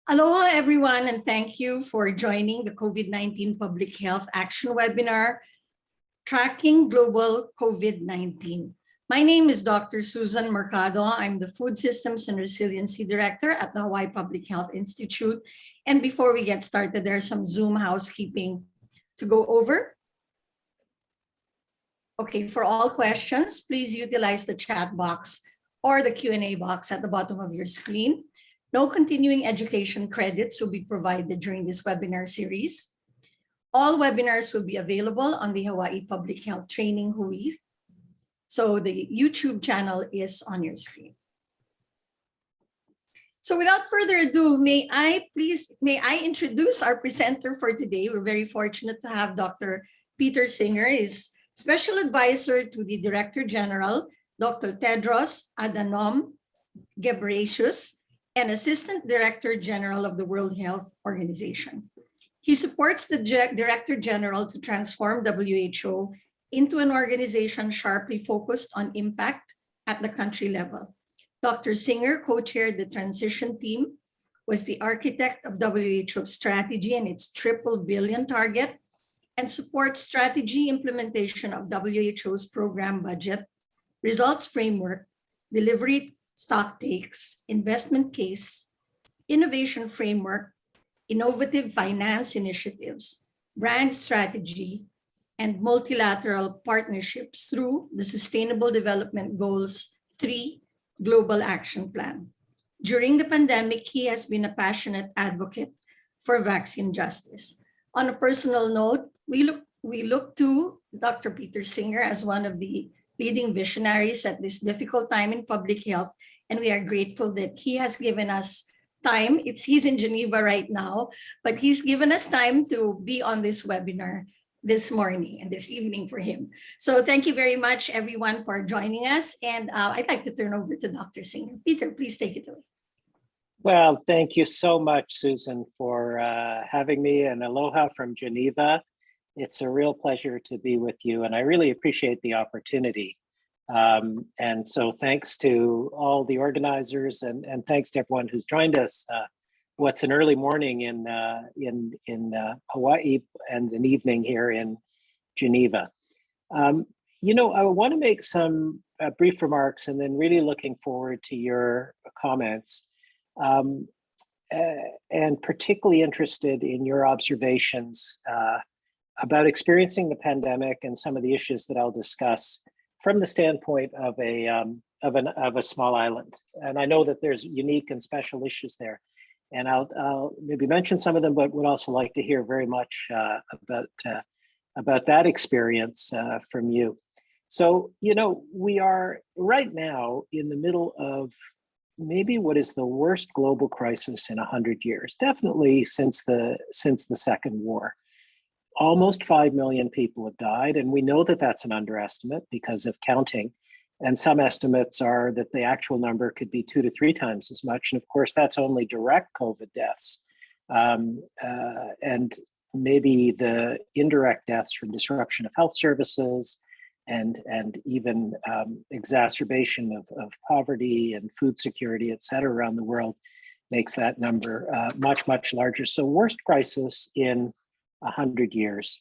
Aloha, everyone, and thank you for joining the COVID-19 Public Health Action Webinar, Tracking Global COVID-19. My name is Dr. Susan Mercado. I'm the Food Systems and Resiliency Director at the Hawaii Public Health Institute. And before we get started, there's some Zoom housekeeping to go over. Okay, for all questions, please utilize the chat box or the Q&A box at the bottom of your screen. No continuing education credits will be provided during this webinar series. All webinars will be available on the Hawaii Public Health Training Hui. So the YouTube channel is on your screen. So without further ado, may I introduce our presenter for today. We're very fortunate to have Dr. Peter Singer, is Special Advisor to the Director General, Dr. Tedros Adhanom Ghebreyesus, and Assistant Director General of the World Health Organization. He supports the Director General to transform WHO into an organization sharply focused on impact at the country level. Dr. Singer co-chaired the transition team, was the architect of WHO's strategy and its triple billion target, and supports strategy implementation of WHO's program budget, results framework, delivery stock takes, investment case, innovation framework, innovative finance initiatives, brand strategy, and multilateral partnerships through the Sustainable Development Goals 3 Global Action Plan. During the pandemic, he has been a passionate advocate for vaccine justice. On a personal note, we look to Dr. Peter Singer as one of the leading visionaries at this difficult time in public health, and we are grateful that he has given us time. He's in Geneva right now, but he's given us time to be on this webinar this morning and this evening for him. So thank you very much, everyone, for joining us. And I'd like to turn over to Dr. Singer. Peter, please take it away. Well, thank you so much, Susan, for having me, and aloha from Geneva. It's a real pleasure to be with you, and I really appreciate the opportunity. And so thanks to all the organizers and thanks to everyone who's joined us. What's an early morning in Hawaii and an evening here in Geneva. I want to make some brief remarks and then really looking forward to your comments. And particularly interested in your observations about experiencing the pandemic and some of the issues that I'll discuss from the standpoint of a small island. And I know that there's unique and special issues there. And I'll maybe mention some of them, but would also like to hear very much about that experience from you. So, we are right now in the middle of maybe what is the worst global crisis in 100 years, definitely since the Second War. Almost 5 million people have died, and we know that that's an underestimate because of counting. And some estimates are that the actual number could be 2 to 3 times as much. And of course, that's only direct COVID deaths. And maybe the indirect deaths from disruption of health services and even exacerbation of poverty and food security, et cetera, around the world makes that number much, much larger. So worst crisis in 100 years.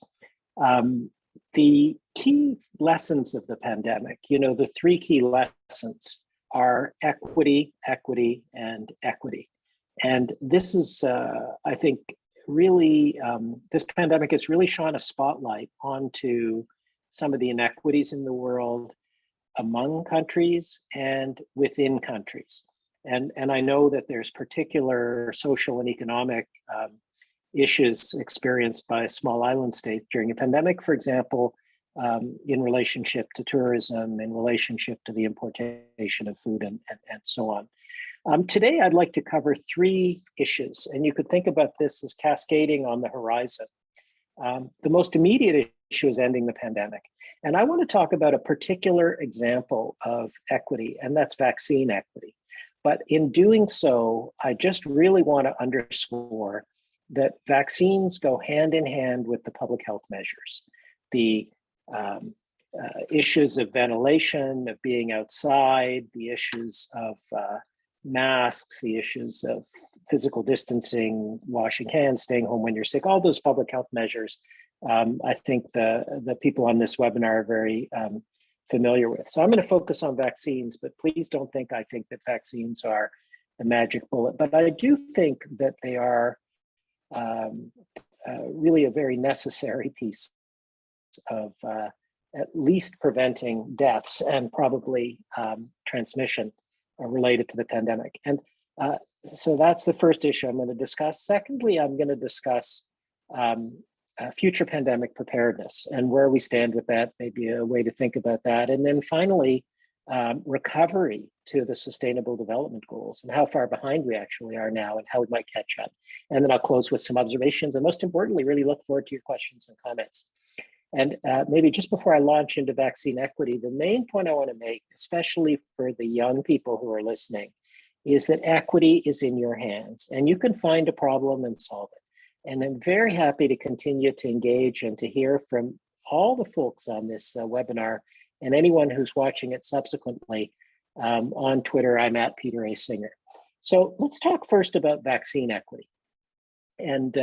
The key lessons of the pandemic, the 3 key lessons are equity, equity, and equity. And this is, I think, really, this pandemic has really shone a spotlight onto some of the inequities in the world among countries and within countries. And I know that there's particular social and economic issues experienced by small island states during a pandemic, for example, in relationship to tourism, in relationship to the importation of food and so on. Today, I'd like to cover 3 issues, and you could think about this as cascading on the horizon. The most immediate issue is ending the pandemic. And I want to talk about a particular example of equity, and that's vaccine equity. But in doing so, I just really want to underscore that vaccines go hand in hand with the public health measures. The issues of ventilation, of being outside, the issues of masks, the issues of physical distancing, washing hands, staying home when you're sick, all those public health measures, I think the people on this webinar are very familiar with. So I'm going to focus on vaccines, but please don't think I think that vaccines are a magic bullet. But I do think that they are really a very necessary piece of at least preventing deaths and probably transmission related to the pandemic. And so that's the first issue I'm going to discuss. Secondly, I'm going to discuss future pandemic preparedness and where we stand with that, maybe a way to think about that. And then finally, recovery to the Sustainable Development Goals and how far behind we actually are now and how we might catch up. And then I'll close with some observations and most importantly, really look forward to your questions and comments. And maybe just before I launch into vaccine equity, the main point I want to make, especially for the young people who are listening, is that equity is in your hands and you can find a problem and solve it. And I'm very happy to continue to engage and to hear from all the folks on this webinar and anyone who's watching it subsequently on Twitter. I'm at Peter A. Singer. So let's talk first about vaccine equity. And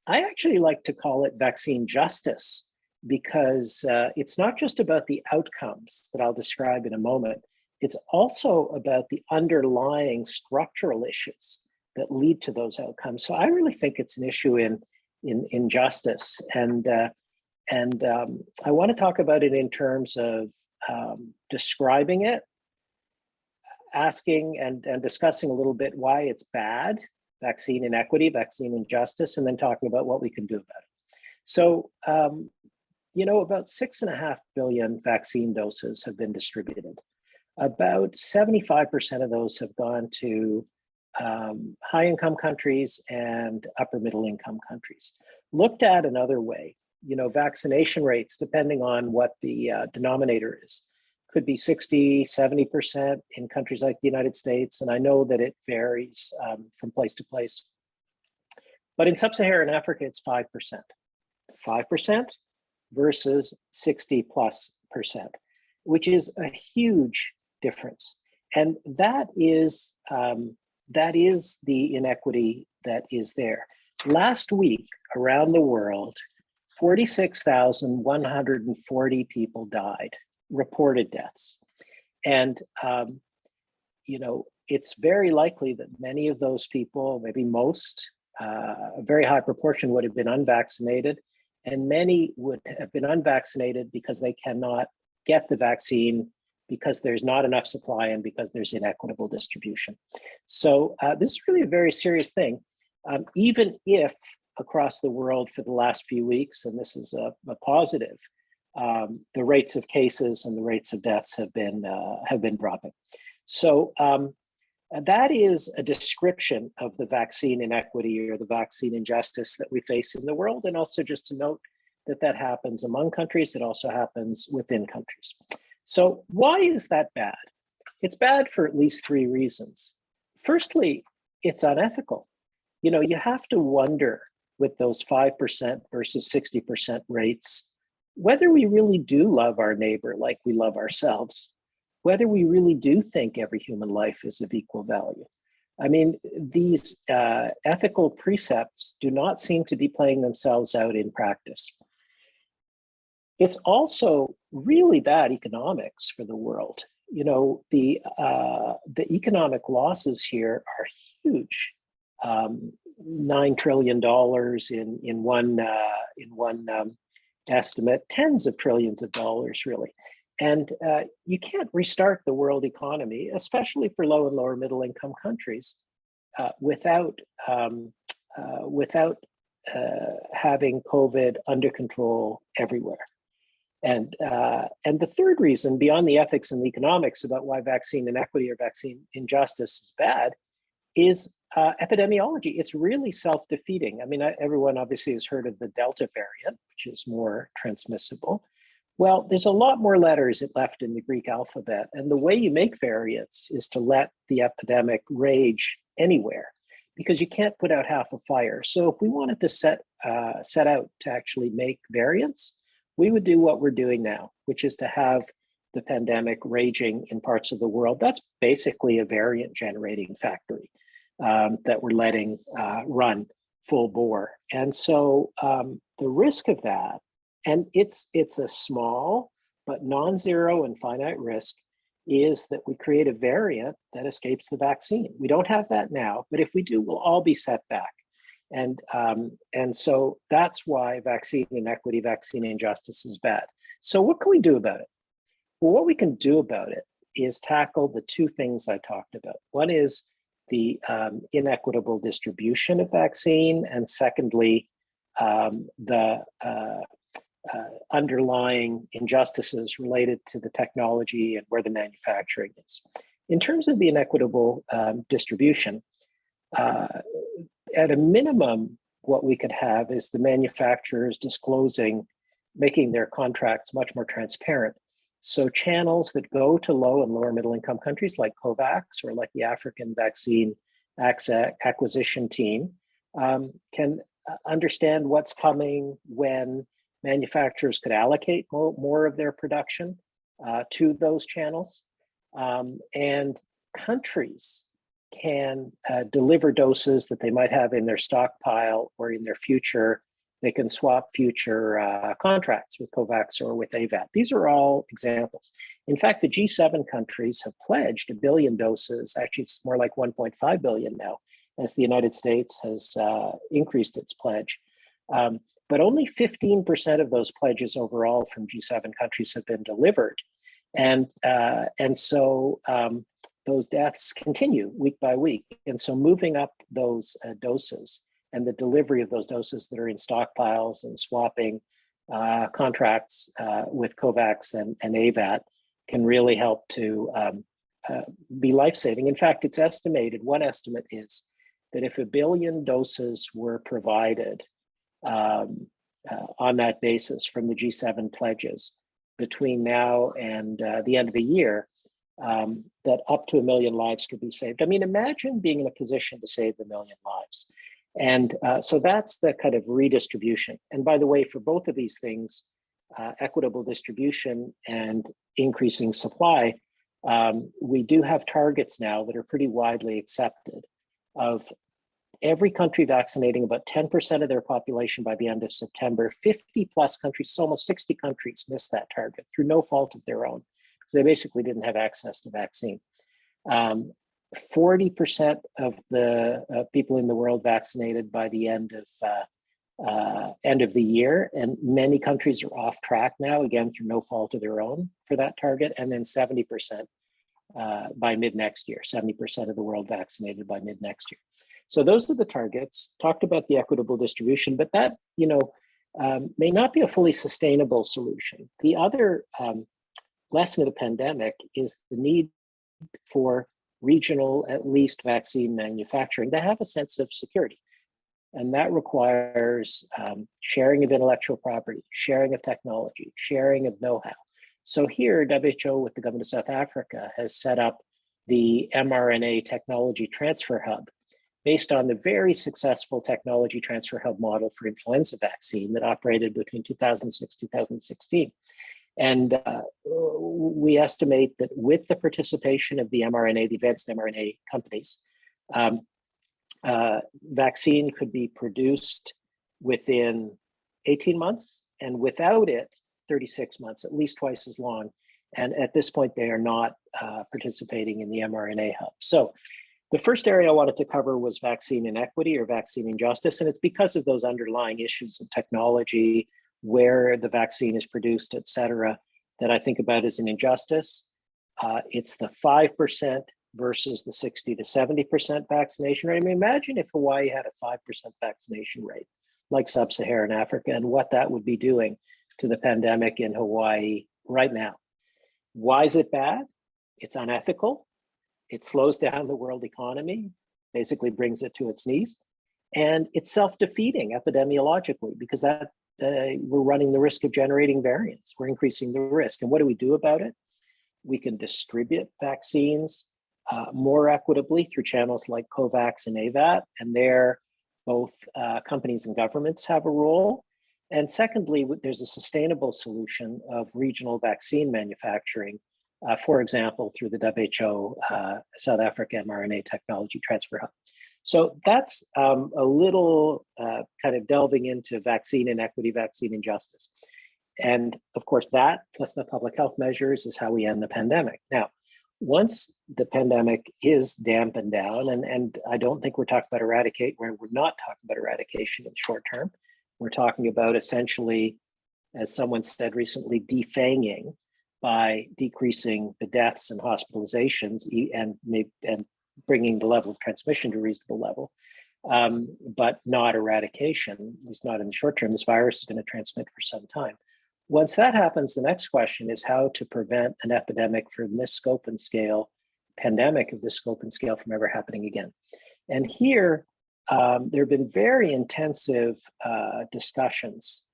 I actually like to call it vaccine justice because it's not just about the outcomes that I'll describe in a moment. It's also about the underlying structural issues that lead to those outcomes. So I really think it's an issue in justice. And I want to talk about it in terms of describing it, asking and discussing a little bit why it's bad, vaccine inequity, vaccine injustice, and then talking about what we can do about it. So, about 6.5 billion vaccine doses have been distributed. About 75% of those have gone to high-income countries and upper middle-income countries. Looked at another way, vaccination rates, depending on what the denominator is, could be 60, 70% in countries like the United States. And I know that it varies from place to place. But in sub-Saharan Africa, it's 5%. 5% versus 60+%, which is a huge difference. And that is the inequity that is there. Last week, around the world, 46,140 people died, reported deaths. And, it's very likely that many of those people, maybe most, a very high proportion would have been unvaccinated, and many would have been unvaccinated because they cannot get the vaccine because there's not enough supply and because there's inequitable distribution. So this is really a very serious thing. Even if across the world for the last few weeks, and this is a positive, the rates of cases and the rates of deaths have been dropping. So that is a description of the vaccine inequity or the vaccine injustice that we face in the world. And also just to note that happens among countries, it also happens within countries. So why is that bad? It's bad for at least three reasons. Firstly, it's unethical. You have to wonder with those 5% versus 60% rates, whether we really do love our neighbor like we love ourselves, whether we really do think every human life is of equal value. I mean, these ethical precepts do not seem to be playing themselves out in practice. It's also really bad economics for the world. The economic losses here are huge. $9 trillion in one estimate, tens of trillions of dollars, really. And you can't restart the world economy, especially for low and lower middle income countries, without having COVID under control everywhere. And the third reason, beyond the ethics and the economics about why vaccine inequity or vaccine injustice is bad, is epidemiology. It's really self-defeating. I mean, everyone obviously has heard of the Delta variant, which is more transmissible. Well, there's a lot more letters left in the Greek alphabet. And the way you make variants is to let the epidemic rage anywhere, because you can't put out half a fire. So if we wanted to set out to actually make variants, we would do what we're doing now, which is to have the pandemic raging in parts of the world. That's basically a variant generating factory. that we're letting run full bore. And so the risk of that, and it's a small but non-zero and finite risk, is that we create a variant that escapes the vaccine. We don't have that now, but if we do, we'll all be set back. And so that's why vaccine inequity, vaccine injustice is bad. So what can we do about it? Well, what we can do about it is tackle the two things I talked about. One is the inequitable distribution of vaccine, and secondly, the underlying injustices related to the technology and where the manufacturing is. In terms of the inequitable distribution, at a minimum, what we could have is the manufacturers disclosing, making their contracts much more transparent. So channels that go to low and lower middle income countries like COVAX or like the African Vaccine Acquisition Team can understand what's coming, when manufacturers could allocate more of their production to those channels. And countries can deliver doses that they might have in their stockpile or in their future. They can swap future contracts with COVAX or with AVAT. These are all examples. In fact, the G7 countries have pledged 1 billion doses. Actually, it's more like 1.5 billion now, as the United States has increased its pledge. But only 15% of those pledges overall from G7 countries have been delivered. And so those deaths continue week by week. And so moving up those doses and the delivery of those doses that are in stockpiles and swapping contracts with COVAX and AVAT can really help to be life-saving. In fact, it's estimated, one estimate is that if 1 billion doses were provided on that basis from the G7 pledges between now and the end of the year, that up to 1 million lives could be saved. I mean, imagine being in a position to save 1 million lives. And so that's the kind of redistribution. And by the way, for both of these things, equitable distribution and increasing supply, we do have targets now that are pretty widely accepted of every country vaccinating about 10% of their population by the end of September. 50 plus countries, almost 60 countries missed that target through no fault of their own, because they basically didn't have access to vaccine. 40% of the people in the world vaccinated by the end of the year, and many countries are off track now, again through no fault of their own for that target, and then 70% by mid next year, 70% of the world vaccinated by mid next year. So those are the targets. Talked about the equitable distribution, but that may not be a fully sustainable solution. The other lesson of the pandemic is the need for regional, at least, vaccine manufacturing to have a sense of security. And that requires sharing of intellectual property, sharing of technology, sharing of know-how. So here, WHO with the government of South Africa has set up the mRNA Technology Transfer Hub based on the very successful Technology Transfer Hub model for influenza vaccine that operated between 2006 2016. And we estimate that with the participation of the mRNA, the advanced mRNA companies, vaccine could be produced within 18 months, and without it, 36 months, at least twice as long. And at this point, they are not participating in the mRNA hub. So the first area I wanted to cover was vaccine inequity or vaccine injustice. And it's because of those underlying issues of technology, where the vaccine is produced, et cetera, that I think about as an injustice. It's the 5% versus the 60 to 70% vaccination rate. I mean, imagine if Hawaii had a 5% vaccination rate like sub-Saharan Africa, and what that would be doing to the pandemic in Hawaii right now. Why is it bad? It's unethical. It slows down the world economy, basically brings it to its knees. And it's self-defeating epidemiologically, because that we're running the risk of generating variants. We're increasing the risk. And what do we do about it? We can distribute vaccines more equitably through channels like COVAX and AVAT, and there both companies and governments have a role. And secondly, there's a sustainable solution of regional vaccine manufacturing for example, through the WHO South Africa mRNA Technology Transfer Hub. So that's a little kind of delving into vaccine inequity, vaccine injustice. And of course, that plus the public health measures is how we end the pandemic. Now, once the pandemic is dampened down, and I don't think we're talking about we're not talking about eradication in the short term. We're talking about essentially, as someone said recently, defanging by decreasing the deaths and hospitalizations and bringing the level of transmission to a reasonable level, but not eradication, at least not in the short term. This virus is going to transmit for some time. Once that happens, the next question is how to prevent an epidemic from this scope and scale, pandemic of this scope and scale from ever happening again. And here, there have been very intensive discussions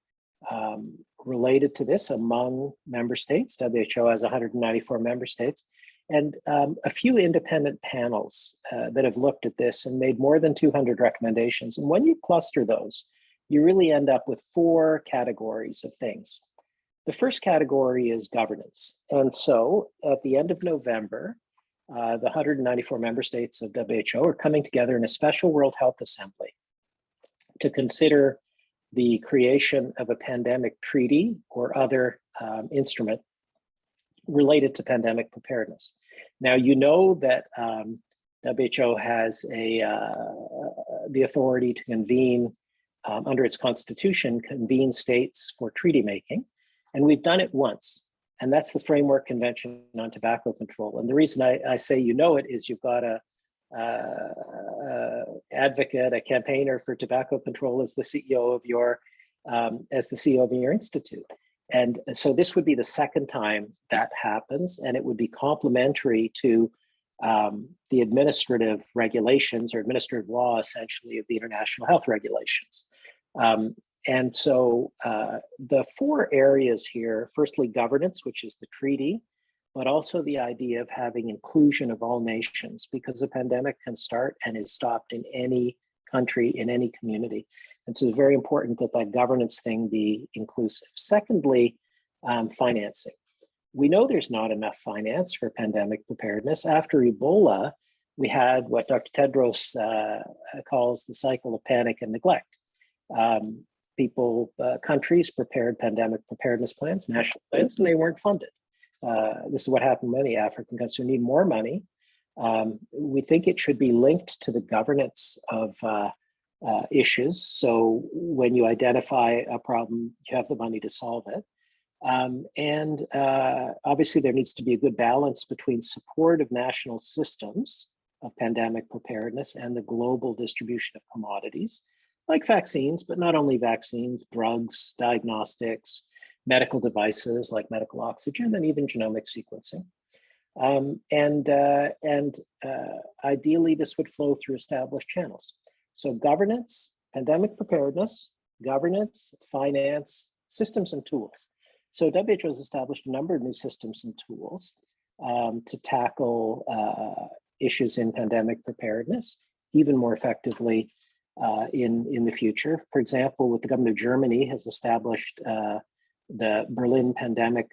related to this among member states. WHO has 194 member states, and a few independent panels that have looked at this and made more than 200 recommendations. And when you cluster those, you really end up with 4 categories of things. The first category is governance. And so at the end of November, the 194 member states of WHO are coming together in a special World Health Assembly to consider the creation of a pandemic treaty or other instrument related to pandemic preparedness. Now, you know that WHO has the authority to convene, under its constitution, convene states for treaty making. And we've done it once, and that's the Framework Convention on Tobacco Control. And the reason I say you know it is you've got a advocate, a campaigner for tobacco control as the CEO of your institute. And so this would be the second time that happens, and it would be complementary to the administrative regulations or administrative law, essentially, of the international health regulations. And so the 4 areas here, firstly, governance, which is the treaty, but also the idea of having inclusion of all nations, because a pandemic can start and is stopped in any country, in any community. And so it's very important that that governance thing be inclusive. Secondly, financing. We know there's not enough finance for pandemic preparedness. After Ebola, we had what Dr. Tedros calls the cycle of panic and neglect. Countries prepared pandemic preparedness plans, national plans, and they weren't funded. This is what happened to many African countries who need more money. We think it should be linked to the governance of issues. So when you identify a problem, you have the money to solve it. And obviously there needs to be a good balance between support of national systems of pandemic preparedness and the global distribution of commodities, like vaccines, but not only vaccines, drugs, diagnostics, medical devices like medical oxygen, and even genomic sequencing. Ideally, this would flow through established channels. So governance, pandemic preparedness, governance, finance, systems and tools. So WHO has established a number of new systems and tools to tackle issues in pandemic preparedness even more effectively in the future. For example, with the government of Germany has established the Berlin Pandemic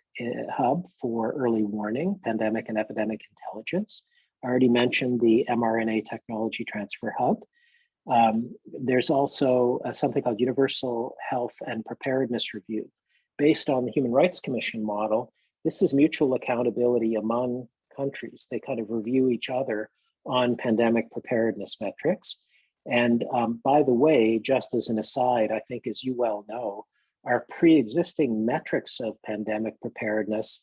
Hub for early warning, pandemic and epidemic intelligence. I already mentioned the mRNA Technology Transfer Hub. There's also something called Universal Health and Preparedness Review. Based on the Human Rights Commission model, this is mutual accountability among countries. They kind of review each other on pandemic preparedness metrics. And by the way, just as an aside, I think as you well know, our pre-existing metrics of pandemic preparedness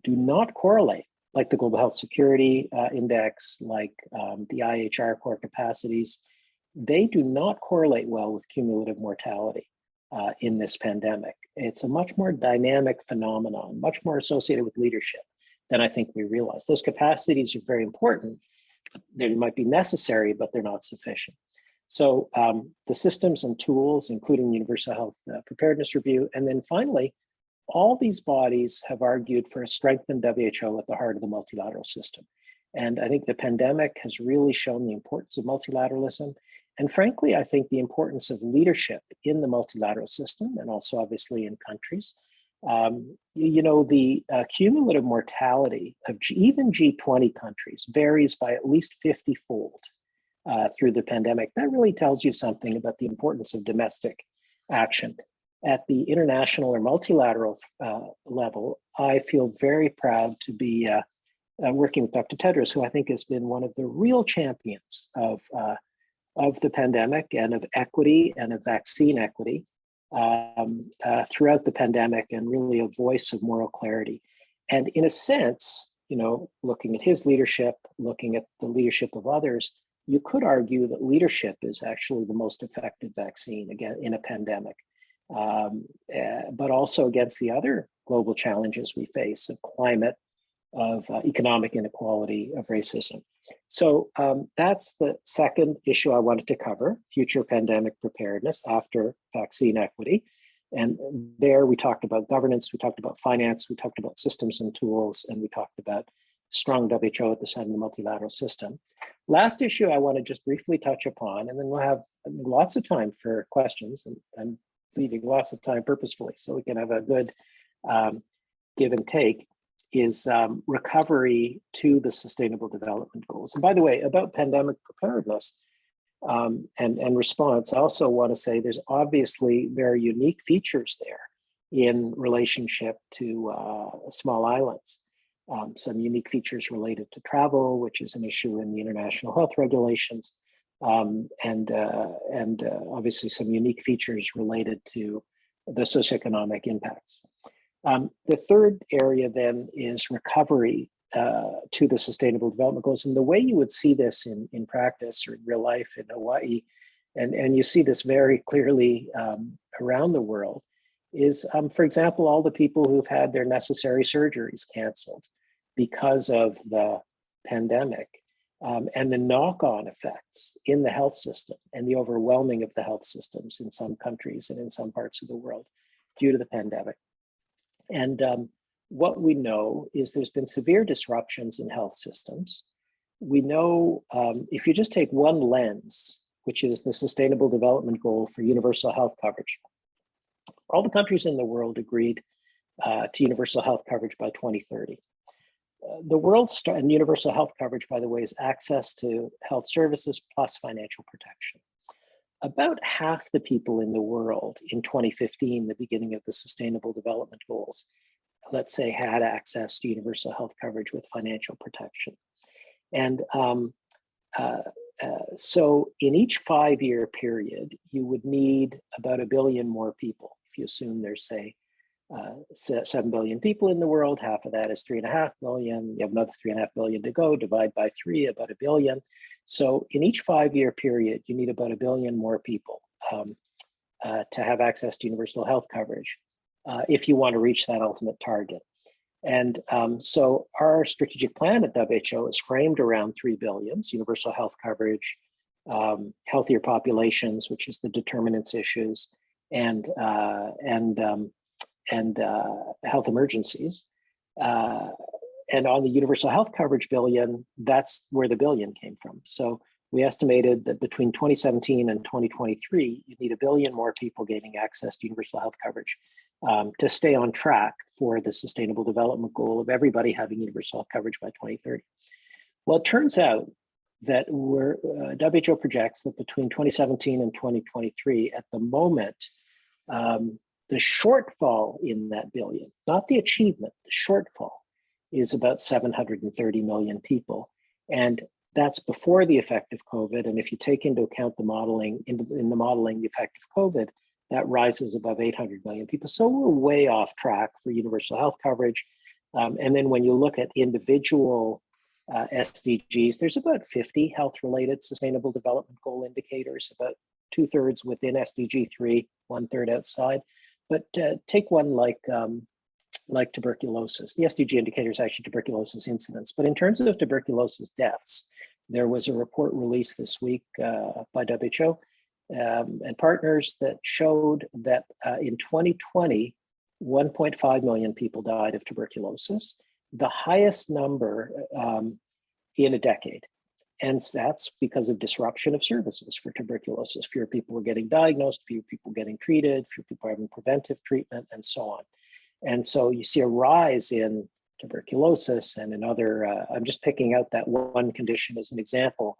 do not correlate, like the Global Health Security Index, like the IHR core capacities. They do not correlate well with cumulative mortality in this pandemic. It's a much more dynamic phenomenon, much more associated with leadership than I think we realize. Those capacities are very important. They might be necessary, but they're not sufficient. So the systems and tools, including Universal Health Preparedness Review, and then finally, all these bodies have argued for a strengthened WHO at the heart of the multilateral system. And I think the pandemic has really shown the importance of multilateralism. And frankly, I think the importance of leadership in the multilateral system, and also obviously in countries. The cumulative mortality of even G20 countries varies by at least 50-fold through the pandemic. That really tells you something about the importance of domestic action. At the international or multilateral level, I feel very proud to be working with Dr. Tedros, who I think has been one of the real champions of the pandemic and of equity and of vaccine equity throughout the pandemic, and really a voice of moral clarity. And in a sense, looking at his leadership, looking at the leadership of others, you could argue that leadership is actually the most effective vaccine again in a pandemic, but also against the other global challenges we face of climate, of economic inequality, of racism. So that's the second issue I wanted to cover, future pandemic preparedness after vaccine equity. And there we talked about governance, we talked about finance, we talked about systems and tools, and we talked about strong WHO at the center of the multilateral system. Last issue I want to just briefly touch upon, and then we'll have lots of time for questions, and I'm leaving lots of time purposefully so we can have a good give and take, is recovery to the Sustainable Development Goals. And by the way, about pandemic preparedness and response, I also want to say there's obviously very unique features there in relationship to small islands. Some unique features related to travel, which is an issue in the international health regulations, and obviously some unique features related to the socioeconomic impacts. The third area then is recovery to the Sustainable Development Goals. And the way you would see this in practice or in real life in Hawaii, and you see this very clearly around the world, is, for example, all the people who've had their necessary surgeries canceled because of the pandemic, and the knock-on effects in the health system and the overwhelming of the health systems in some countries and in some parts of the world due to the pandemic. And what we know is there's been severe disruptions in health systems. We know if you just take one lens, which is the Sustainable Development Goal for universal health coverage, all the countries in the world agreed to universal health coverage by 2030. The world's and universal health coverage, by the way, is access to health services plus financial protection. About half the people in the world in 2015, the beginning of the Sustainable Development Goals, let's say, had access to universal health coverage with financial protection. And so in each 5-year period, you would need about 1 billion more people. If you assume there's, say, 7 billion people in the world, half of that is 3.5 billion. You have another 3.5 billion to go, divide by 3, about 1 billion. So in each 5-year period, you need about 1 billion more people to have access to universal health coverage if you want to reach that ultimate target. And so our strategic plan at WHO is framed around 3 billion, universal health coverage, healthier populations, which is the determinants issues, and health emergencies. And on the universal health coverage billion, that's where the billion came from. So we estimated that between 2017 and 2023, you need 1 billion more people gaining access to universal health coverage to stay on track for the Sustainable Development Goal of everybody having universal health coverage by 2030. Well, it turns out that WHO projects that between 2017 and 2023, at the moment, the shortfall in that billion, not the achievement, the shortfall, is about 730 million people. And that's before the effect of COVID. And if you take into account the modeling, in the modeling, the effect of COVID, that rises above 800 million people. So we're way off track for universal health coverage. And then when you look at individual SDGs, there's about 50 health-related Sustainable Development Goal indicators, about 2/3 within SDG 3, 1/3 outside. But take one like tuberculosis. The SDG indicator is actually tuberculosis incidence. But in terms of tuberculosis deaths, there was a report released this week by WHO and partners that showed that in 2020, 1.5 million people died of tuberculosis, the highest number in a decade. And that's because of disruption of services for tuberculosis. Fewer people were getting diagnosed, fewer people getting treated, fewer people having preventive treatment, and so on. And so you see a rise in tuberculosis and in other, I'm just picking out that one condition as an example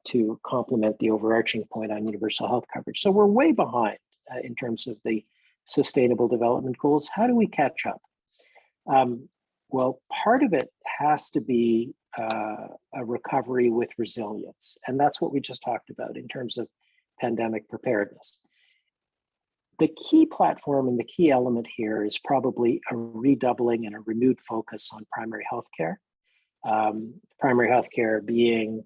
to complement the overarching point on universal health coverage. So we're way behind in terms of the Sustainable Development Goals. How do we catch up? Well, part of it has to be a recovery with resilience. And that's what we just talked about in terms of pandemic preparedness. The key platform and the key element here is probably a redoubling and a renewed focus on primary healthcare. Primary healthcare being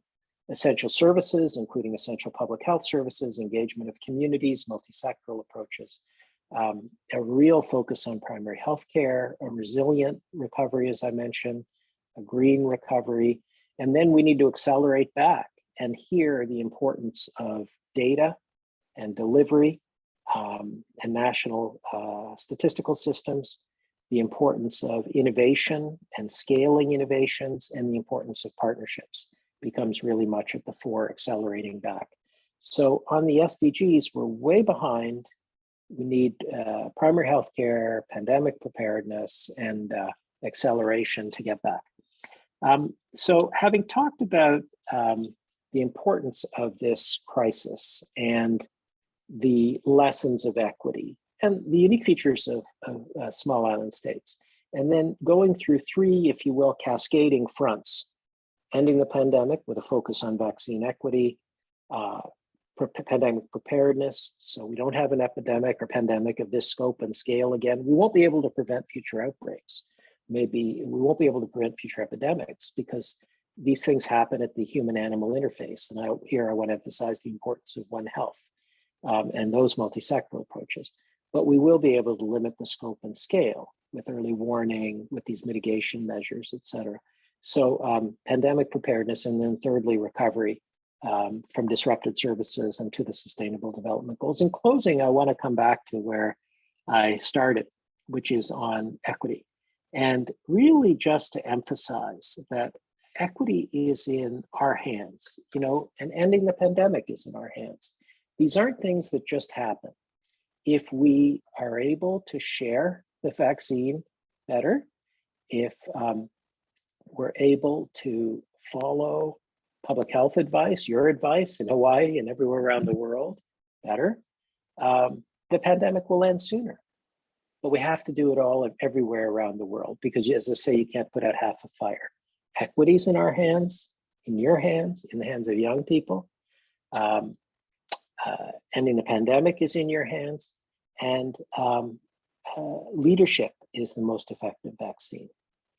essential services, including essential public health services, engagement of communities, multi-sectoral approaches, a real focus on primary healthcare, a resilient recovery, as I mentioned, a green recovery, and then we need to accelerate back. And here, the importance of data and delivery and national statistical systems, the importance of innovation and scaling innovations, and the importance of partnerships becomes really much at the fore, accelerating back. So on the SDGs, we're way behind. We need primary healthcare, pandemic preparedness, and acceleration to get back. So having talked about the importance of this crisis and the lessons of equity and the unique features of small island states, and then going through three, if you will, cascading fronts: ending the pandemic with a focus on vaccine equity, pandemic preparedness, so we don't have an epidemic or pandemic of this scope and scale again. We won't be able to prevent future outbreaks. Maybe we won't be able to prevent future epidemics because these things happen at the human-animal interface. And here I want to emphasize the importance of One Health and those multi-sectoral approaches. But we will be able to limit the scope and scale with early warning, with these mitigation measures, et cetera. So pandemic preparedness, and then thirdly, recovery from disrupted services and to the Sustainable Development Goals. In closing, I want to come back to where I started, which is on equity. And really just to emphasize that equity is in our hands, and ending the pandemic is in our hands. These aren't things that just happen. If we are able to share the vaccine better, if we're able to follow public health advice, your advice in Hawaii and everywhere around the world better, the pandemic will end sooner. But we have to do it all everywhere around the world because, as I say, you can't put out half a fire. Equity's in our hands, in your hands, in the hands of young people. Ending the pandemic is in your hands, and leadership is the most effective vaccine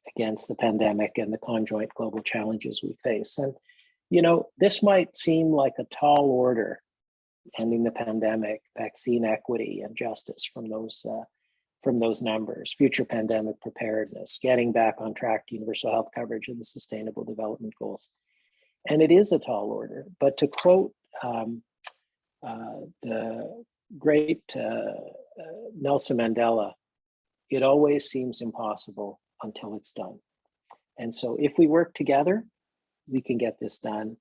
against the pandemic and the conjoint global challenges we face. And, this might seem like a tall order, ending the pandemic, vaccine equity and justice from those numbers, future pandemic preparedness, getting back on track to universal health coverage and the Sustainable Development Goals. And it is a tall order, but to quote the great Nelson Mandela, it always seems impossible until it's done. And so if we work together, we can get this done.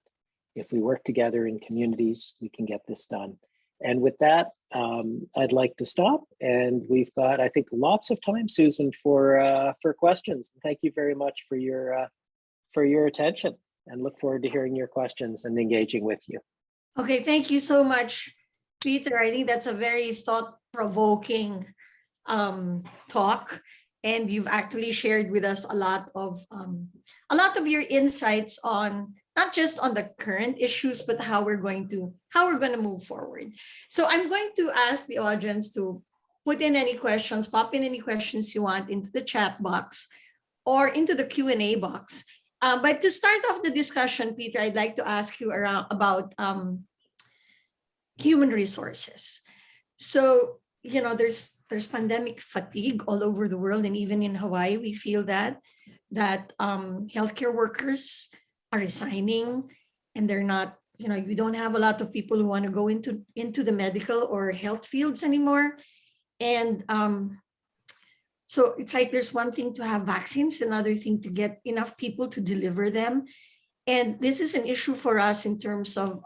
If we work together in communities, we can get this done. And with that, I'd like to stop. And we've got, I think, lots of time, Susan, for questions. Thank you very much for your attention, and look forward to hearing your questions and engaging with you. Okay, thank you so much, Peter. I think that's a very thought-provoking talk, and you've actually shared with us a lot of your insights on not just on the current issues, but how we're going to move forward. So I'm going to ask the audience to put in any questions, pop in any questions you want into the chat box or into the Q&A box. But to start off the discussion, Peter, I'd like to ask you about human resources. So, there's pandemic fatigue all over the world, and even in Hawaii, we feel that healthcare workers are resigning, and they're not, you don't have a lot of people who want to go into the medical or health fields anymore. And so it's like there's one thing to have vaccines, another thing to get enough people to deliver them. And this is an issue for us in terms of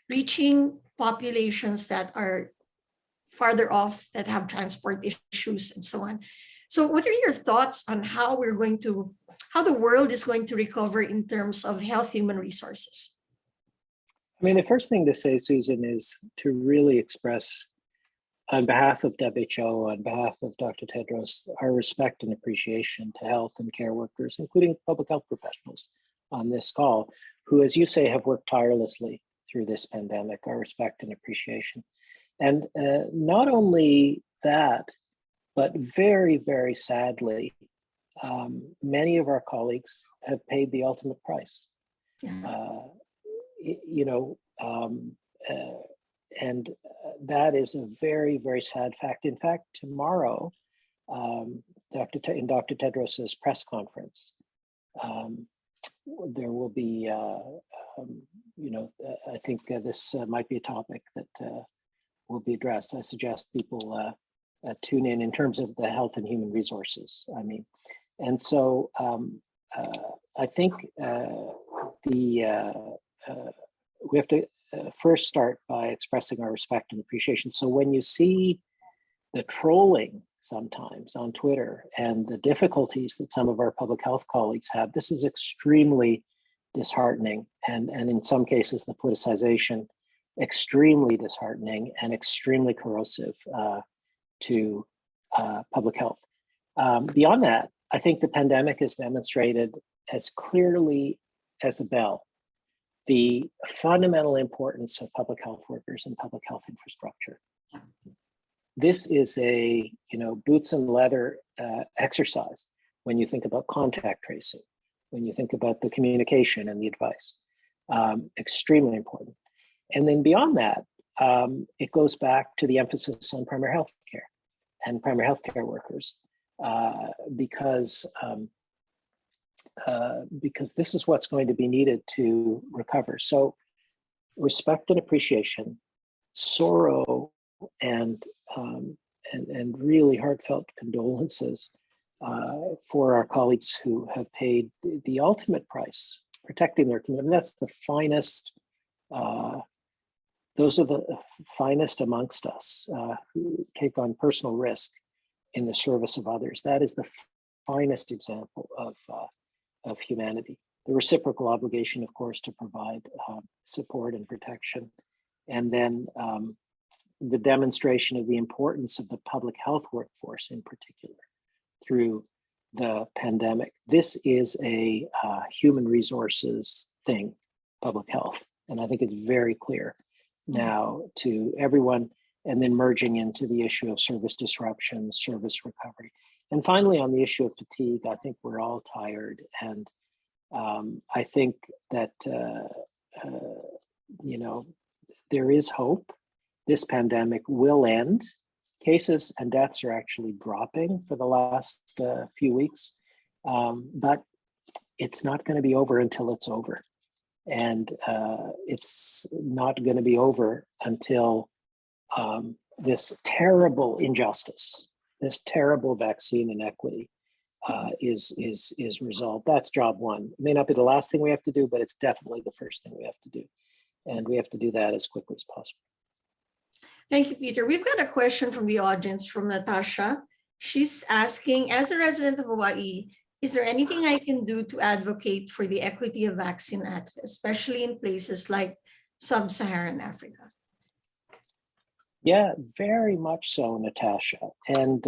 reaching populations that are farther off, that have transport issues and so on. So what are your thoughts on how the world is going to recover in terms of health human resources? I mean, the first thing to say, Susan, is to really express on behalf of WHO, on behalf of Dr. Tedros, our respect and appreciation to health and care workers, including public health professionals on this call, who, as you say, have worked tirelessly through this pandemic, our respect and appreciation. And not only that, but very, very sadly, many of our colleagues have paid the ultimate price. And that is a very, very sad fact. In fact, tomorrow, in Dr. Tedros's press conference, there will be, I think this might be a topic that will be addressed. I suggest people tune in terms of the health and human resources. I mean, and so I think we have to first start by expressing our respect and appreciation. So when you see the trolling sometimes on Twitter and the difficulties that some of our public health colleagues have, this is extremely disheartening, and in some cases the politicization extremely disheartening and extremely corrosive to public health. Beyond that, I think the pandemic has demonstrated as clearly as a bell the fundamental importance of public health workers and public health infrastructure. This is a boots and leather exercise when you think about contact tracing, when you think about the communication and the advice. Extremely important. And then beyond that, it goes back to the emphasis on primary health care and primary health care workers, because this is what's going to be needed to recover. So respect and appreciation, sorrow, and really heartfelt condolences for our colleagues who have paid the ultimate price, protecting their community. That's the finest, those are the finest amongst us who take on personal risk in the service of others. That is the finest example of humanity. The reciprocal obligation, of course, to provide support and protection. And then the demonstration of the importance of the public health workforce in particular through the pandemic. This is a human resources thing, public health. And I think it's very clear now to everyone, and then merging into the issue of service disruptions, service recovery. And finally, on the issue of fatigue, I think we're all tired. And I think that, there is hope. This pandemic will end. Cases and deaths are actually dropping for the last few weeks, but it's not going to be over until it's over. And it's not going to be over until this terrible injustice, this terrible vaccine inequity is resolved. That's job one. It may not be the last thing we have to do, but it's definitely the first thing we have to do. And we have to do that as quickly as possible. Thank you, Peter. We've got a question from the audience from Natasha. She's asking, as a resident of Hawaii, is there anything I can do to advocate for the equity of vaccine access, especially in places like sub-Saharan Africa? Yeah, very much so, Natasha. And,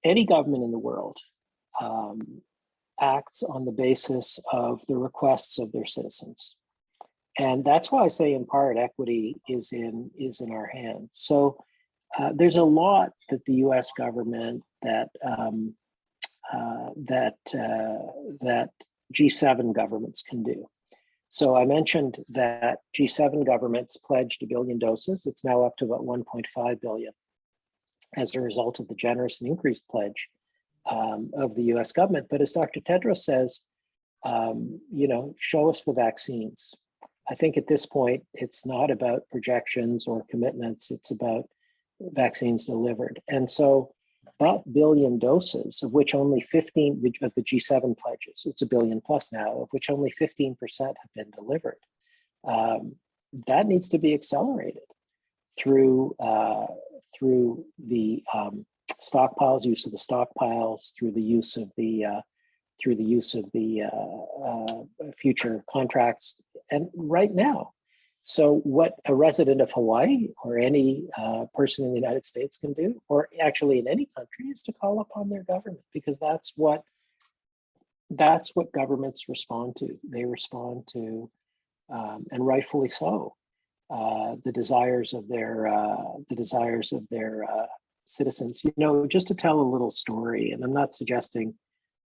any government in the world acts on the basis of the requests of their citizens. And that's why I say, in part, equity is in our hands. So there's a lot that the U.S. government, that G7 governments can do. So I mentioned that G7 governments pledged 1 billion doses. It's now up to about 1.5 billion as a result of the generous and increased pledge of the U.S. government. But as Dr. Tedros says, show us the vaccines. I think at this point, it's not about projections or commitments. It's about vaccines delivered. And so that 1 billion doses, of which only 15 of the G7 pledges, it's 1 billion plus now, of which only 15% have been delivered. That needs to be accelerated through stockpiles, use of the stockpiles, through the use of the future contracts, and right now. So what a resident of Hawaii or any person in the United States can do, or actually in any country, is to call upon their government, because that's what governments respond to. They respond to, and rightfully so, the desires of their citizens. You know, just to tell a little story, and I'm not suggesting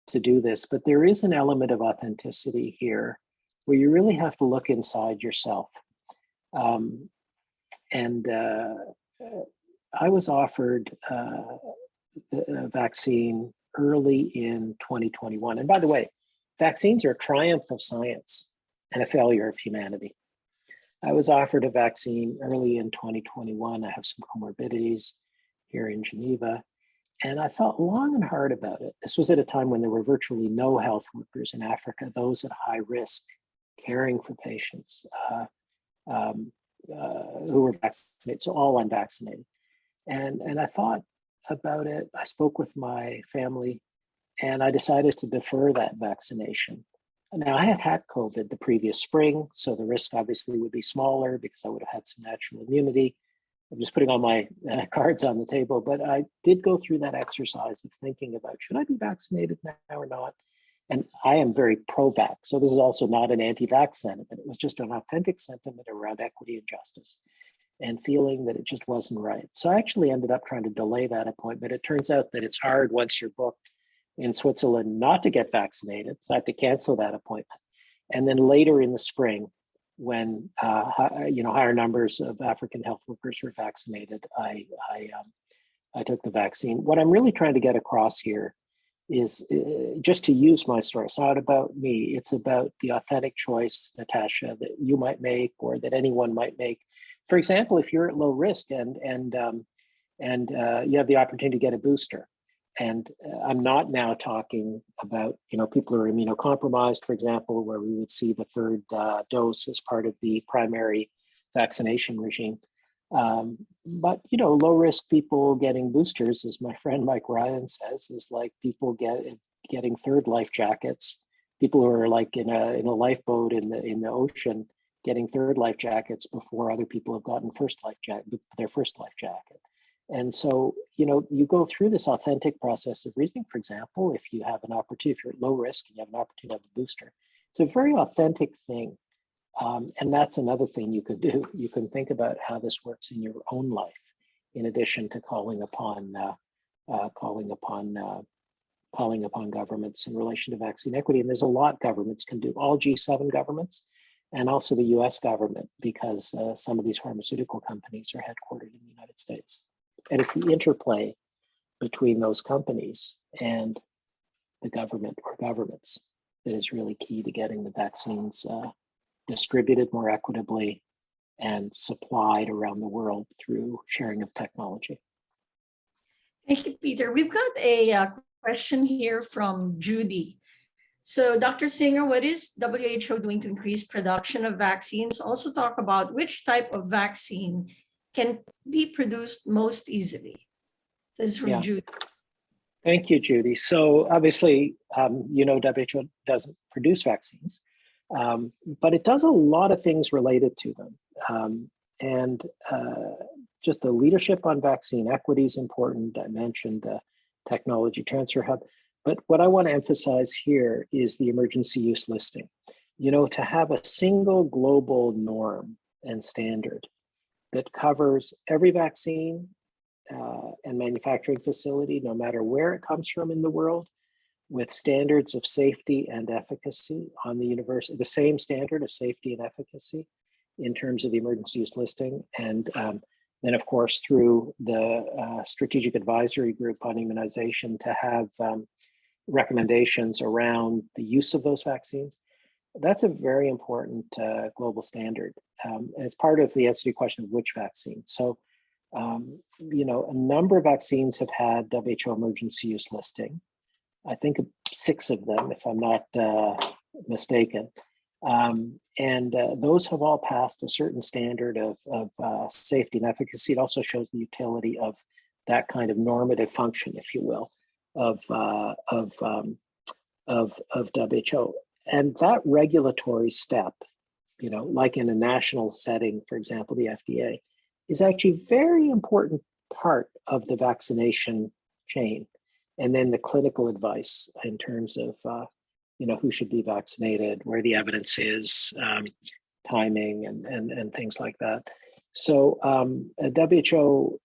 to do this, but there is an element of authenticity here where you really have to look inside yourself. I was offered a vaccine early in 2021. And by the way, vaccines are a triumph of science and a failure of humanity. I was offered a vaccine early in 2021. I have some comorbidities here in Geneva, and I thought long and hard about it. This was at a time when there were virtually no health workers in Africa, those at high risk, caring for patients who were vaccinated, so all unvaccinated. And I thought about it. I spoke with my family, and I decided to defer that vaccination. Now, I had had COVID the previous spring, so the risk obviously would be smaller because I would have had some natural immunity. I'm just putting all my cards on the table, but I did go through that exercise of thinking about, should I be vaccinated now or not? And I am very pro-vax. So this is also not an anti-vax sentiment. It was just an authentic sentiment around equity and justice and feeling that it just wasn't right. So I actually ended up trying to delay that appointment. It turns out that it's hard once you're booked in Switzerland not to get vaccinated. So I had to cancel that appointment. And then later in the spring, when higher numbers of African health workers were vaccinated, I took the vaccine. What I'm really trying to get across here is just to use my story. It's not about me. It's about the authentic choice, Natasha, that you might make or that anyone might make. For example, if you're at low risk and you have the opportunity to get a booster. And I'm not now talking about, people who are immunocompromised, for example, where we would see the third dose as part of the primary vaccination regime. But, low risk people getting boosters, as my friend Mike Ryan says, is like people getting third life jackets, people who are like in a lifeboat in the ocean, getting third life jackets before other people have gotten their first life jacket. And so, you go through this authentic process of reasoning. For example, if you have an opportunity, if you're at low risk and you have an opportunity to have a booster, it's a very authentic thing. And that's another thing you could do. You can think about how this works in your own life, in addition to calling upon governments in relation to vaccine equity. And there's a lot governments can do, all G7 governments, and also the US government, because some of these pharmaceutical companies are headquartered in the United States. And it's the interplay between those companies and the government or governments that is really key to getting the vaccines distributed more equitably and supplied around the world through sharing of technology. Thank you, Peter. We've got a question here from Judy. So, Dr. Singer, what is WHO doing to increase production of vaccines? Also talk about which type of vaccine can be produced most easily. This is from Judy. Thank you, Judy. So obviously, WHO doesn't produce vaccines, but it does a lot of things related to them. Just the leadership on vaccine equity is important. I mentioned the technology transfer hub. But what I want to emphasize here is the emergency use listing. To have a single global norm and standard that covers every vaccine and manufacturing facility, no matter where it comes from in the world, with standards of safety and efficacy on the same standard of safety and efficacy in terms of the emergency use listing. And then, of course, through the Strategic Advisory Group on Immunization to have recommendations around the use of those vaccines. That's a very important global standard. And it's part of the answer to the question of which vaccine. So, a number of vaccines have had WHO emergency use listing. I think 6 of them, if I'm not mistaken. And those have all passed a certain standard of safety and efficacy. It also shows the utility of that kind of normative function, if you will, of WHO. And that regulatory step, you know, like in a national setting, for example, the FDA, is actually a very important part of the vaccination chain. And then the clinical advice in terms of, you know, who should be vaccinated, where the evidence is, timing, and things like that. So WHO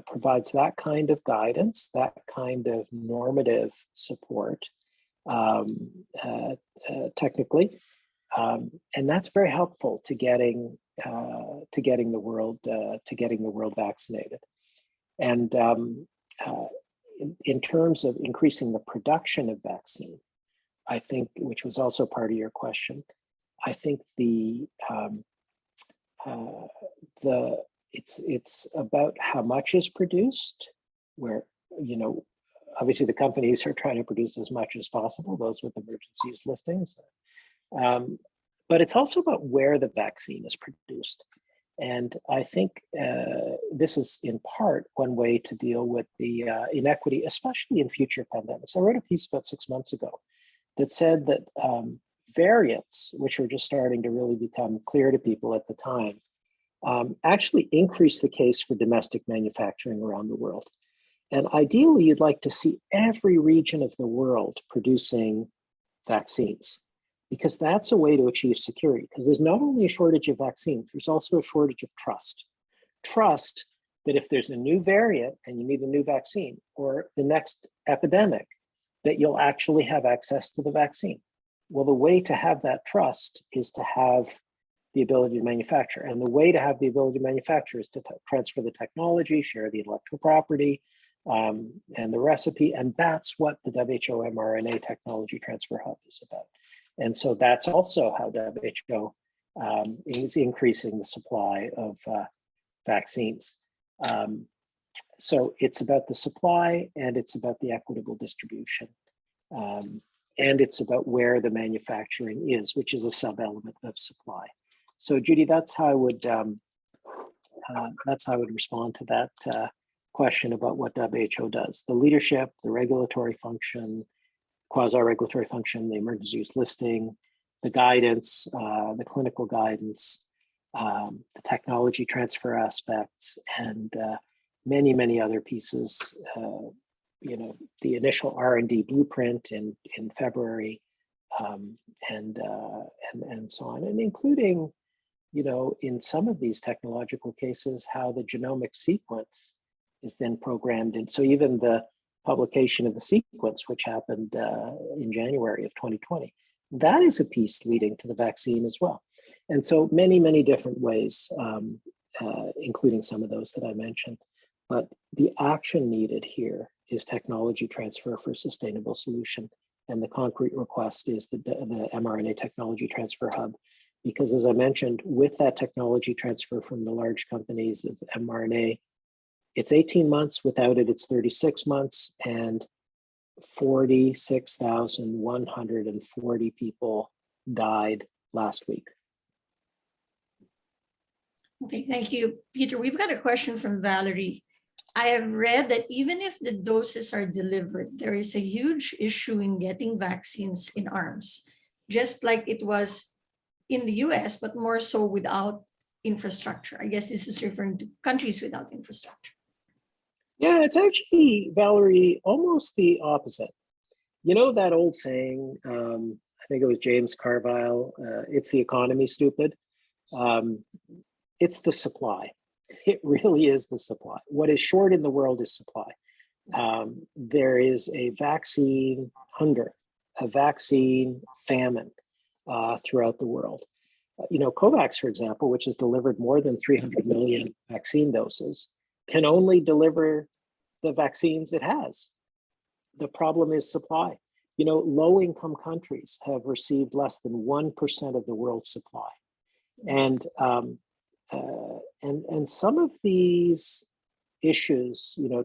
provides that kind of guidance, that kind of normative support, technically, and that's very helpful to getting the world vaccinated. And in terms of increasing the production of vaccine, I think, which was also part of your question, I think it's about how much is produced, where, you know, obviously the companies are trying to produce as much as possible, those with emergency use listings. But it's also about where the vaccine is produced. And I think this is in part one way to deal with the inequity, especially in future pandemics. I wrote a piece about 6 months ago that said that variants, which were just starting to really become clear to people at the time, actually increase the case for domestic manufacturing around the world. And ideally, you'd like to see every region of the world producing vaccines, because that's a way to achieve security. Because there's not only a shortage of vaccines, there's also a shortage of trust. Trust that if there's a new variant and you need a new vaccine, or the next epidemic, that you'll actually have access to the vaccine. Well, the way to have that trust is to have the ability to manufacture. And the way to have the ability to manufacture is to transfer the technology, share the intellectual property, and the recipe. And that's what the WHO mRNA Technology Transfer Hub is about. And so that's also how WHO is increasing the supply of vaccines. So it's about the supply, and it's about the equitable distribution. And it's about where the manufacturing is, which is a sub-element of supply. So Judy, that's how I would respond to that question about what WHO does. The leadership, the regulatory function, quasi-regulatory function, the emergency use listing, the guidance, the clinical guidance, the technology transfer aspects, and many, many other pieces. You know, the initial R&D blueprint in February, and so on, and including, you know, in some of these technological cases, how the genomic sequence is then programmed in. So even the publication of the sequence, which happened in January of 2020, that is a piece leading to the vaccine as well. And so many, many different ways, including some of those that I mentioned. But the action needed here is technology transfer for sustainable solution. And the concrete request is the mRNA Technology Transfer Hub. Because as I mentioned, with that technology transfer from the large companies of mRNA, it's 18 months. Without it, it's 36 months. And 46,140 people died last week. Okay, thank you, Peter. We've got a question from Valerie. I have read that even if the doses are delivered, there is a huge issue in getting vaccines in arms, just like it was in the US, but more so without infrastructure. I guess this is referring to countries without infrastructure. Yeah, it's actually, Valerie, almost the opposite. You know that old saying, I think it was James Carville, it's the economy, stupid. It's the supply. It really is the supply. What is short in the world is supply. There is a vaccine hunger, a vaccine famine throughout the world. You know, COVAX, for example, which has delivered more than 300 million vaccine doses, can only deliver the vaccines it has. The problem is supply. You know, low-income countries have received less than 1% of the world's supply. And some of these issues, you know,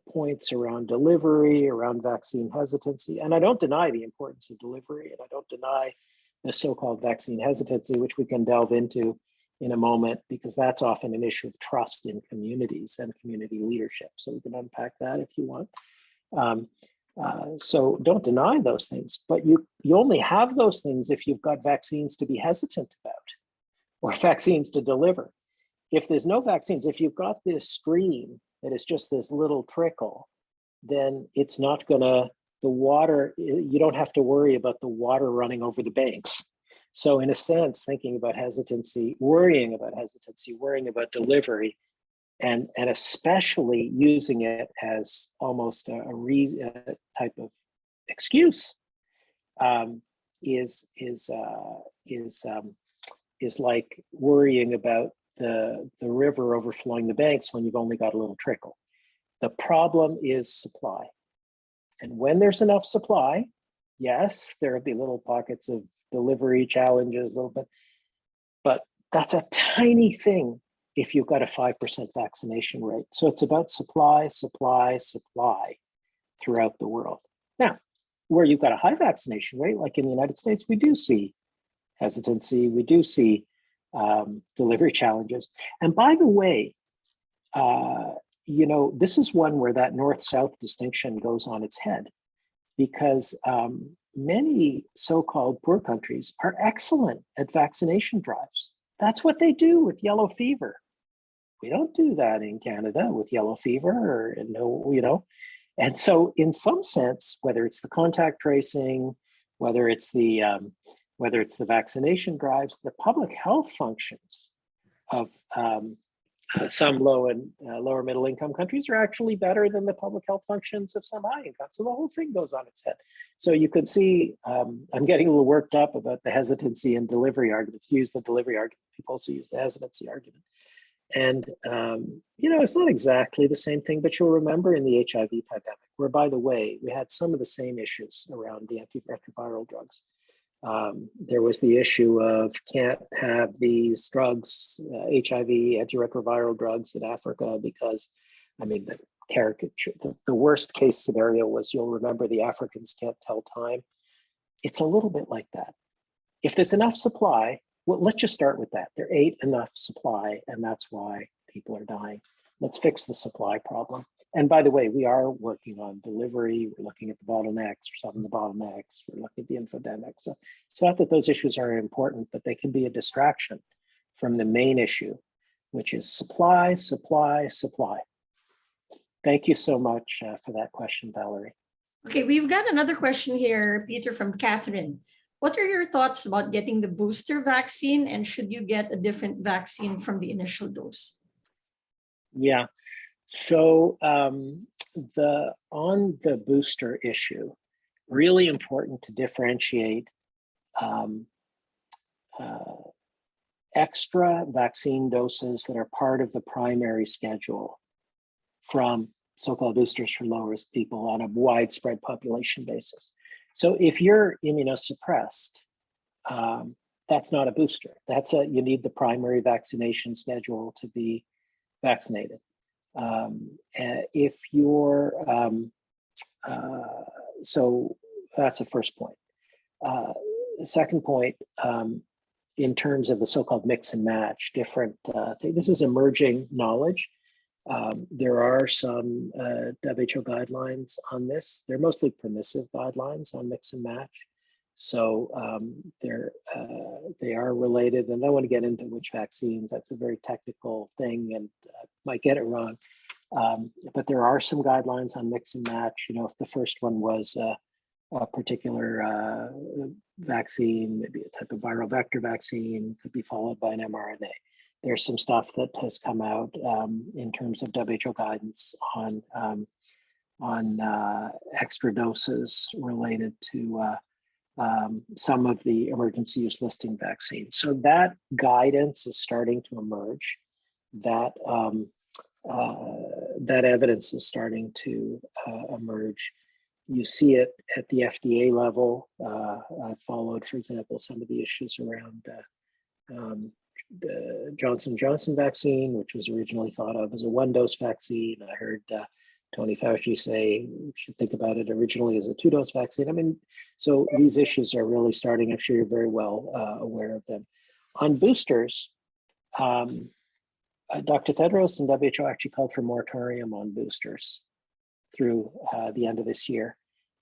points around delivery, around vaccine hesitancy, and I don't deny the importance of delivery, and I don't deny the so-called vaccine hesitancy, which we can delve into in a moment, because that's often an issue of trust in communities and community leadership. So we can unpack that if you want. So don't deny those things, but you only have those things if you've got vaccines to be hesitant about or vaccines to deliver. If there's no vaccines, if you've got this stream that is just this little trickle, then it's not gonna, the water, you don't have to worry about the water running over the banks. So in a sense, thinking about hesitancy, worrying about delivery, and especially using it as almost a type of excuse is like worrying about the river overflowing the banks when you've only got a little trickle. The problem is supply. And when there's enough supply, yes, there'll be little pockets of delivery challenges, a little bit, but that's a tiny thing if you've got a 5% vaccination rate. So it's about supply, supply, supply throughout the world. Now, where you've got a high vaccination rate, like in the United States, we do see hesitancy, we do see delivery challenges. And by the way, this is one where that north-south distinction goes on its head, because many so-called poor countries are excellent at vaccination drives. That's what they do with yellow fever. We don't do that in Canada with yellow fever, and so in some sense, whether it's the contact tracing, whether it's the vaccination drives, the public health functions of some low and lower middle income countries are actually better than the public health functions of some high income. So the whole thing goes on its head. So you could see, I'm getting a little worked up about the hesitancy and delivery arguments. Use the delivery argument, people also use the hesitancy argument. And, it's not exactly the same thing, but you'll remember in the HIV pandemic, where, by the way, we had some of the same issues around the antiretroviral drugs. There was the issue of can't have these drugs, HIV, antiretroviral drugs in Africa, because, the caricature, the worst case scenario was, you'll remember, the Africans can't tell time. It's a little bit like that. If there's enough supply, well, let's just start with that. There ain't enough supply, and that's why people are dying. Let's fix the supply problem. And by the way, we are working on delivery. We're looking at the bottlenecks, some of the bottlenecks. We're looking at the infodemic. So it's not that those issues are important, but they can be a distraction from the main issue, which is supply, supply, supply. Thank you so much for that question, Valerie. Okay, we've got another question here, Peter, from Catherine. What are your thoughts about getting the booster vaccine, and should you get a different vaccine from the initial dose? Yeah. So on the booster issue, really important to differentiate extra vaccine doses that are part of the primary schedule from so-called boosters for low-risk people on a widespread population basis. So if you're immunosuppressed, that's not a booster. You need the primary vaccination schedule to be vaccinated. If you're, so that's the first point. The second point, in terms of the so-called mix and match, different, this is emerging knowledge. There are some WHO guidelines on this. They're mostly permissive guidelines on mix and match. So they are related, and I don't want to get into which vaccines. That's a very technical thing, and might get it wrong. But there are some guidelines on mix and match. If the first one was a particular vaccine, maybe a type of viral vector vaccine, could be followed by an mRNA. There's some stuff that has come out in terms of WHO guidance on extra doses related to some of the emergency use listing vaccines. So that guidance is starting to emerge. That evidence is starting to emerge. You see it at the FDA level. I followed, for example, some of the issues around the Johnson & Johnson vaccine, which was originally thought of as a one-dose vaccine. I heard Tony Fauci say we should think about it originally as a 2-dose vaccine. I mean, so these issues are really starting. I'm sure you're very well aware of them. On boosters, Dr. Tedros and WHO actually called for moratorium on boosters through the end of this year.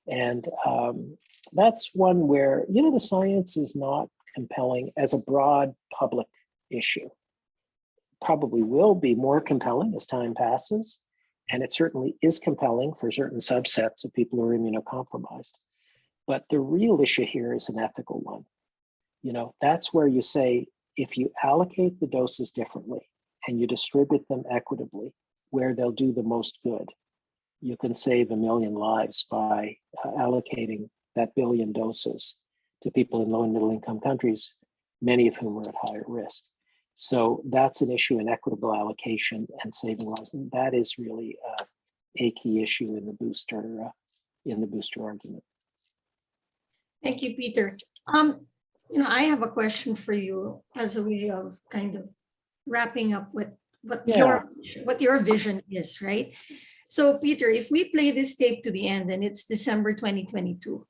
And that's one where, the science is not compelling as a broad public issue. Probably will be more compelling as time passes. And it certainly is compelling for certain subsets of people who are immunocompromised. But the real issue here is an ethical one. That's where you say, if you allocate the doses differently and you distribute them equitably, where they'll do the most good, you can save 1 million lives by allocating that billion doses to people in low and middle income countries, many of whom are at higher risk. So that's an issue in equitable allocation and saving lives. And that is really a key issue in the booster argument. Thank you, Peter. I have a question for you as a way of kind of wrapping up what your vision is, right? So, Peter, if we play this tape to the end and it's December 2022,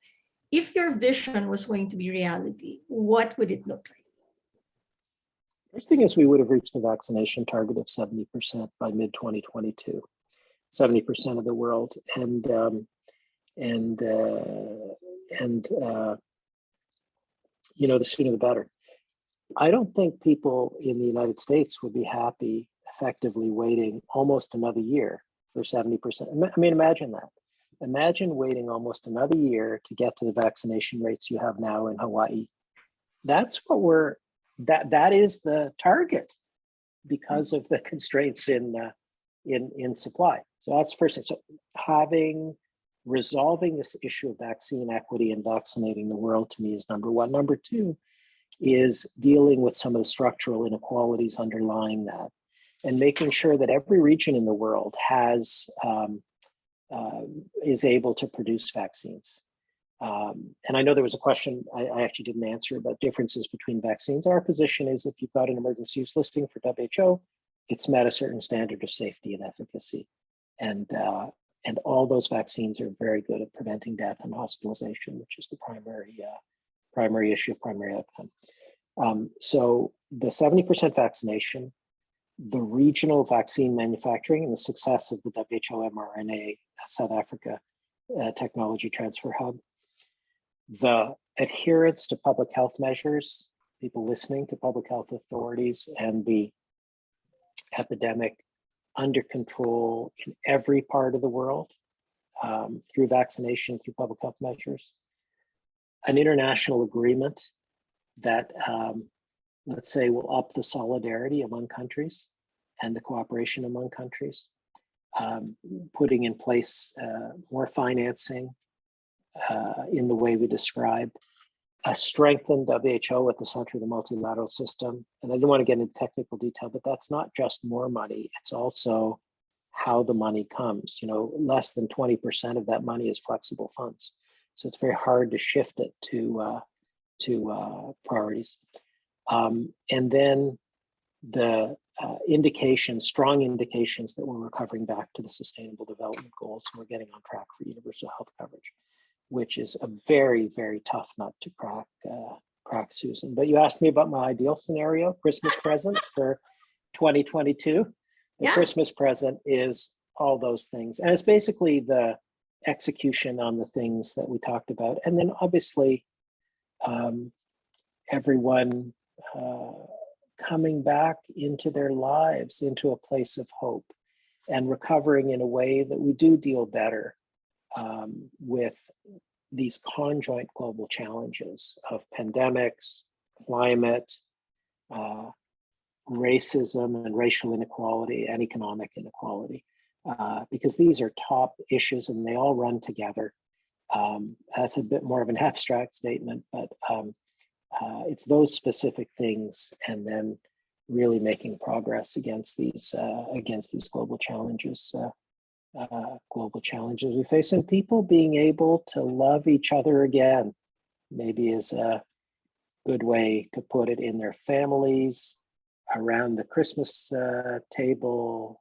if your vision was going to be reality, what would it look like? First thing is we would have reached the vaccination target of 70% by mid-2022, 70% of the world, and the sooner the better. I don't think people in the United States would be happy effectively waiting almost another year for 70%. I mean, imagine that. Imagine waiting almost another year to get to the vaccination rates you have now in Hawaii. That's what that is the target because of the constraints in supply. So that's the first thing. So resolving this issue of vaccine equity and vaccinating the world, to me, is number one. Number two is dealing with some of the structural inequalities underlying that and making sure that every region in the world is able to produce vaccines. And I know there was a question I actually didn't answer about differences between vaccines. Our position is if you've got an emergency use listing for WHO, it's met a certain standard of safety and efficacy. And all those vaccines are very good at preventing death and hospitalization, which is the primary issue, primary outcome. So the 70% vaccination, the regional vaccine manufacturing, and the success of the WHO mRNA South Africa technology transfer hub, the adherence to public health measures, people listening to public health authorities, and the epidemic under control in every part of the world through vaccination, through public health measures, an international agreement that, let's say, will up the solidarity among countries and the cooperation among countries, putting in place more financing in the way we described, a strengthened WHO at the center of the multilateral system. And I don't want to get into technical detail, but that's not just more money, it's also how the money comes. Less than 20% of that money is flexible funds. So it's very hard to shift it to priorities. And then the strong indications that we're recovering back to the Sustainable Development Goals. And we're getting on track for universal health coverage, which is a very, very tough nut to crack, Susan. But you asked me about my ideal scenario, Christmas present for 2022. The Christmas present is all those things. And it's basically the execution on the things that we talked about. And then obviously everyone coming back into their lives, into a place of hope and recovering in a way that we do deal better with these conjoint global challenges of pandemics, climate, racism and racial inequality and economic inequality, because these are top issues and they all run together. That's a bit more of an abstract statement, but it's those specific things and then really making progress against these global challenges. We face, and people being able to love each other again, maybe is a good way to put it, in their families, around the Christmas table,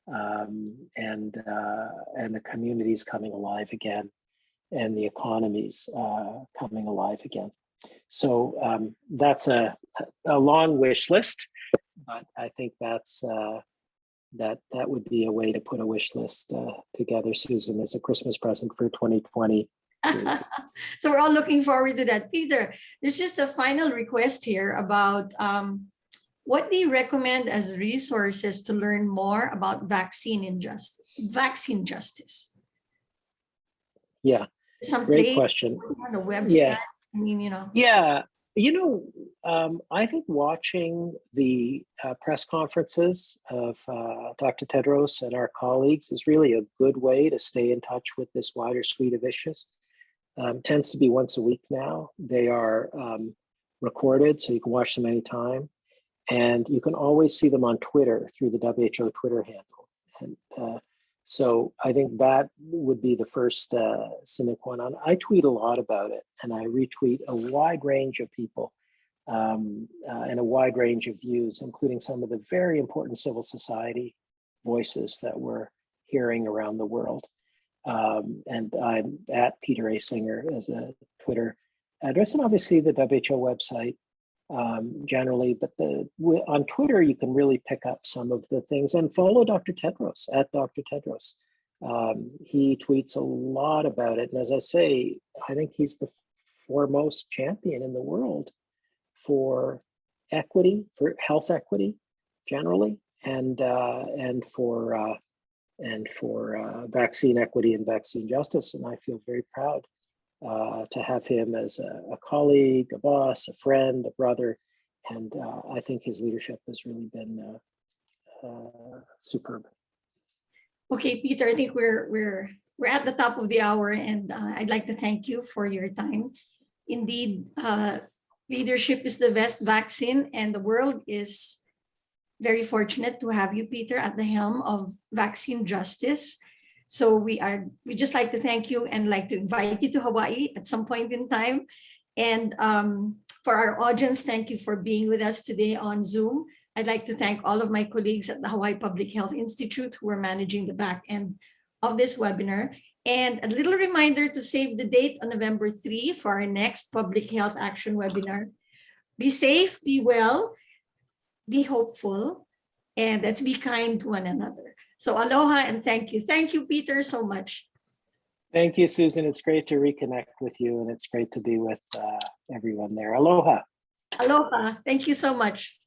and the communities coming alive again, and the economies coming alive again. So that's a long wish list, but I think that's that would be a way to put a wish list together, Susan, as a Christmas present for 2020. So we're all looking forward to that. Peter, there's just a final request here about what do you recommend as resources to learn more about vaccine justice? Yeah, Some great place question. on the website. Yeah, I mean, you know. yeah. I think watching the press conferences of Dr. Tedros and our colleagues is really a good way to stay in touch with this wider suite of issues. Tends to be once a week now. They are recorded, so you can watch them anytime. And you can always see them on Twitter through the WHO Twitter handle. And so I think that would be the first sine qua non. I tweet a lot about it, and I retweet a wide range of people and a wide range of views, including some of the very important civil society voices that we're hearing around the world. And I'm at Peter A. Singer as a Twitter address, and obviously the WHO website generally, but on Twitter, you can really pick up some of the things, and follow Dr. Tedros at Dr. Tedros. He tweets a lot about it. And as I say, I think he's the foremost champion in the world for equity, for health equity generally, and for vaccine equity and vaccine justice. And I feel very proud to have him as a colleague, a boss, a friend, a brother. And I think his leadership has really been superb. Okay, Peter, I think we're at the top of the hour, and I'd like to thank you for your time. Indeed, leadership is the best vaccine, and the world is very fortunate to have you, Peter, at the helm of vaccine justice. So we just like to thank you and like to invite you to Hawaii at some point in time. And for our audience, thank you for being with us today on Zoom. I'd like to thank all of my colleagues at the Hawaii Public Health Institute who are managing the back end of this webinar. And a little reminder to save the date on November 3 for our next Public Health Action webinar. Be safe, be well, be hopeful, and let's be kind to one another. So aloha and thank you. Thank you, Peter, so much. Thank you, Susan. It's great to reconnect with you, and it's great to be with everyone there. Aloha. Aloha. Thank you so much.